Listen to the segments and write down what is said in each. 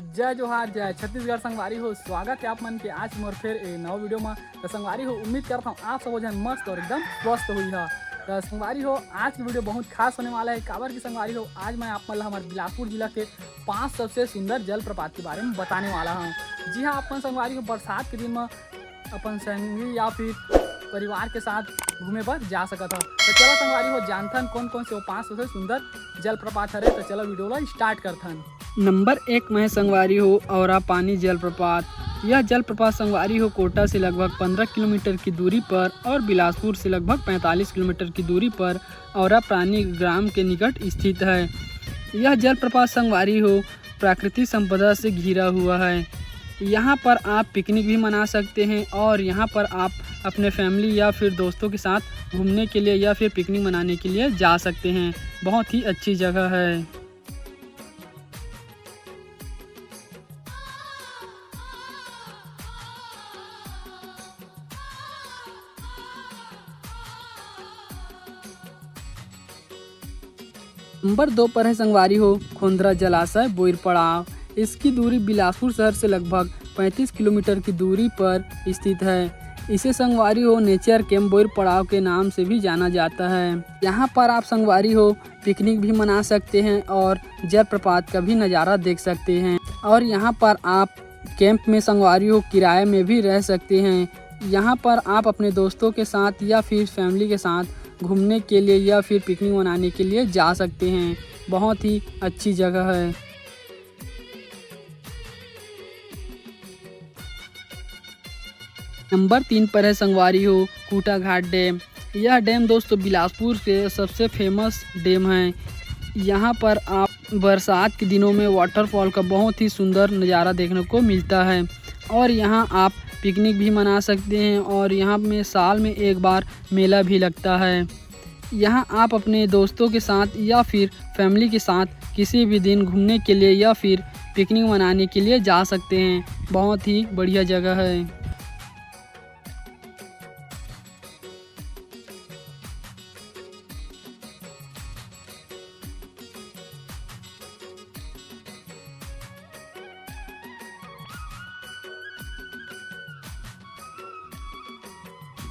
जय जोहार जय छत्तीसगढ़ संगवारी हो। स्वागत है आप मन के आज मोर फिर ए नवा वीडियो में। तो संगवारी हो उम्मीद करता हूँ आप सब जन मस्त और एकदम स्वस्थ हुई है। तो संगवारी हो आज की वीडियो बहुत खास होने वाला है। काबर की संगवारी हो आज मैं आप मन हमारे बिलासपुर जिला के 5 सबसे सुंदर जलप्रपात के बारे में बताने वाला हूँ। जी हाँ, अपन संगवारी हो बरसात के दिन में अपन संगी या फिर परिवार के साथ घूमे पर जा सकता है। तो चलो संगवारी हो जानथन कौन कौन से वो 5 सबसे सुंदर जलप्रपात हरे। तो चलो वीडियो ला स्टार्ट करथन। नंबर 1 में संगवारी हो औरा पानी जलप्रपात। यह जलप्रपात संगवारी हो कोटा से लगभग 15 किलोमीटर की दूरी पर और बिलासपुर से लगभग 45 किलोमीटर की दूरी पर औरा प्राणी ग्राम के निकट स्थित है। यह जलप्रपात संगवारी हो प्राकृतिक संपदा से घिरा हुआ है। यहाँ पर आप पिकनिक भी मना सकते हैं और यहाँ पर आप अपने फैमिली या फिर दोस्तों के साथ घूमने के लिए या फिर पिकनिक मनाने के लिए जा सकते हैं। बहुत ही अच्छी जगह है। नंबर 2 पर है संगवारी हो खोंदरा जलाशय बोईर पड़ाव। इसकी दूरी बिलासपुर शहर से लगभग 35 किलोमीटर की दूरी पर स्थित है। इसे संगवारी हो नेचर कैंप बोईर पड़ाव के नाम से भी जाना जाता है। यहाँ पर आप संगवारी हो पिकनिक भी मना सकते हैं और जलप्रपात का भी नज़ारा देख सकते हैं। और यहाँ पर आप कैंप में संगवारी हो किराए में भी रह सकते हैं। यहाँ पर आप अपने दोस्तों के साथ या फिर फैमिली के साथ घूमने के लिए या फिर पिकनिक मनाने के लिए जा सकते हैं। बहुत ही अच्छी जगह है। नंबर 3 पर है संगवारी हो कूटा घाट डैम। यह डैम दोस्तों बिलासपुर के सबसे फेमस डैम है। यहाँ पर आप बरसात के दिनों में वाटरफॉल का बहुत ही सुंदर नज़ारा देखने को मिलता है। और यहाँ आप पिकनिक भी मना सकते हैं और यहाँ में साल में एक बार मेला भी लगता है। यहाँ आप अपने दोस्तों के साथ या फिर फैमिली के साथ किसी भी दिन घूमने के लिए या फिर पिकनिक मनाने के लिए जा सकते हैं। बहुत ही बढ़िया जगह है।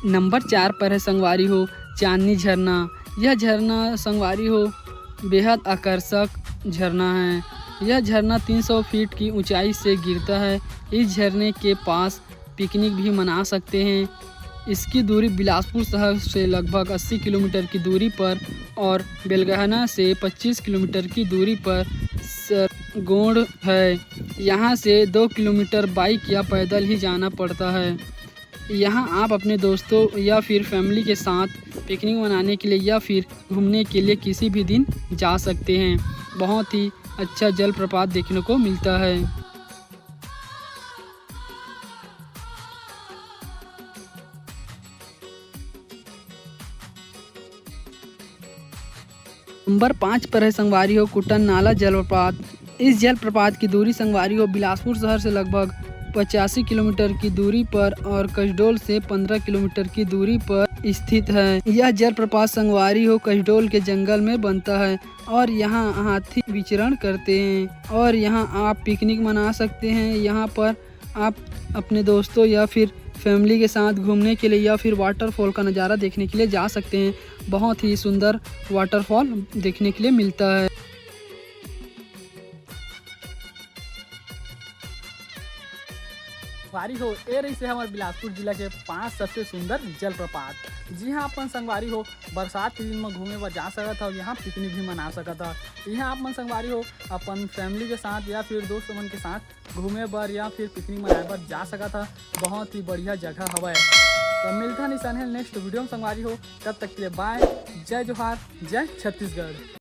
नंबर 4 पर है संगवारी हो चांदनी झरना। यह झरना संगवारी हो बेहद आकर्षक झरना है। यह झरना 300 फीट की ऊंचाई से गिरता है। इस झरने के पास पिकनिक भी मना सकते हैं। इसकी दूरी बिलासपुर शहर से लगभग 80 किलोमीटर की दूरी पर और बेलगहना से 25 किलोमीटर की दूरी पर सरगोड़ है। यहाँ से 2 किलोमीटर बाइक या पैदल ही जाना पड़ता है। यहाँ आप अपने दोस्तों या फिर फैमिली के साथ पिकनिक मनाने के लिए या फिर घूमने के लिए किसी भी दिन जा सकते हैं। बहुत ही अच्छा जलप्रपात देखने को मिलता है। नंबर 5 पर है संगवारी हो कुटन नाला जलप्रपात। इस जलप्रपात की दूरी संगवारी हो बिलासपुर शहर से लगभग 85 किलोमीटर की दूरी पर और कसडोल से 15 किलोमीटर की दूरी पर स्थित है। यह जलप्रपात संगवारी हो कसडोल के जंगल में बनता है और यहाँ हाथी विचरण करते हैं और यहाँ आप पिकनिक मना सकते हैं। यहाँ पर आप अपने दोस्तों या फिर फैमिली के साथ घूमने के लिए या फिर वाटरफॉल का नज़ारा देखने के लिए जा सकते हैं। बहुत ही सुंदर वाटरफॉल देखने के लिए मिलता है। संगवारी हो ए रही से हमारे बिलासपुर जिला के 5 सबसे सुंदर जलप्रपात। जी हाँ, अपन संगवारी हो बरसात के दिन में घूमे पर जा सकता और यहाँ पिकनिक भी मना सकता। यहाँ आप मन संगवारी हो अपन फैमिली के साथ या फिर दोस्त मन के साथ घूमे पर या फिर पिकनिक मनाए पर जा सकता। बहुत ही बढ़िया जगह हवा है। तो मिलता निशान है नेक्स्ट वीडियो में संगवारी हो। तब तक के लिए बाय। जय जोहार जय छत्तीसगढ़।